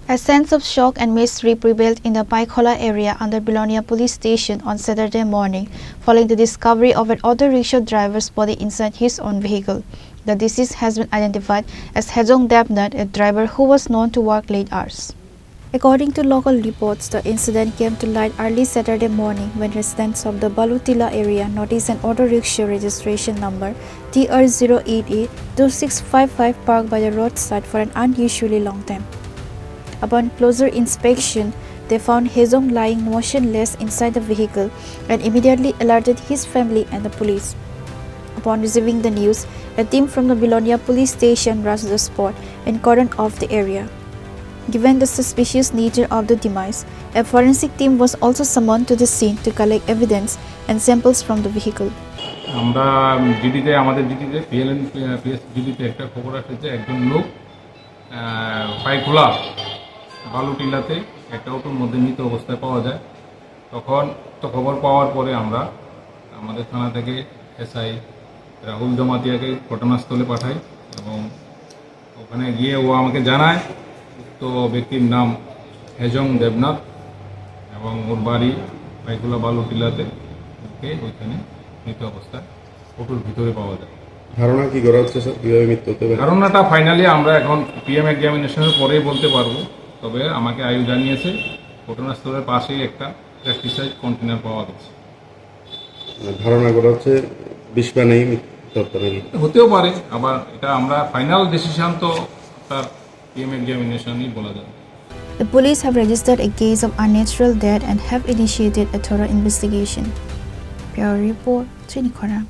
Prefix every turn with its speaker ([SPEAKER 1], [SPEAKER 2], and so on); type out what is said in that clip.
[SPEAKER 1] A sense of shock and mystery prevailed in the Paikhola area under Bilonia police station on Saturday morning following the discovery of an auto rickshaw driver's body inside his own vehicle. The deceased has been identified as Hejong Devnath, a driver who was known to work late hours. According to local reports, the incident came to light early Saturday morning when residents of the Balutila area noticed an auto rickshaw registration number TR08A2655 parked by the roadside for an unusually long time. Upon closer inspection, they found Hejong lying motionless inside the vehicle and immediately alerted his family and the police. Upon receiving the news, a team from the Bilonia police station rushed the spot and cordoned off the area. Given the suspicious nature of the demise, a forensic team was also summoned to the scene to collect evidence and samples from the vehicle.
[SPEAKER 2] আমরা জিডিতে আমাদের জিডিতে পিএলএন PS জিডিতে একটা খবর আসছে একজন লোক পাইখোলা বালুটিলাতে একটা অটোর মধ্যে মৃত অবস্থায় পাওয়া যায়। তখন তো খবর পাওয়ার পরে আমরা আমাদের থানা থেকে এসআই রাহুল জমাতিয়াকে ঘটনাস্থলে পাঠাই এবং ওখানে গিয়ে ও আমাকে জানায় উক্ত ব্যক্তির নাম হেজং দেবনাথ এবং ওর বাড়ি পাইখোলা বালুটিলাতে ওকে ওইখানে মৃত অবস্থায় অটোর ভিতরে পাওয়া যায়।
[SPEAKER 3] ধারণা কি করা হচ্ছে স্যার কিভাবে মৃত্যু হতে পারে?
[SPEAKER 2] ধারণাটা ফাইনালি আমরা এখন পিএম এক্সামিনেশনের পরেই বলতে পারবো, তবে আমাকে আয়ু জানিয়েছে ঘটনাস্থলের পাশেই একটা প্র্যাকটিসাইজ কন্টেনার পাওয়া গেছে।
[SPEAKER 3] ধারণা করা হচ্ছে বিষপা নেই মৃত্যু নাকি
[SPEAKER 2] হতেও পারে, আবার এটা আমরা ফাইনাল ডিসিশন তো তার পিএম এক্সামিনেশনই বলা যাবে।
[SPEAKER 1] The police have registered a case of unnatural death and have initiated a thorough investigation. Bureau Report, Trinikola.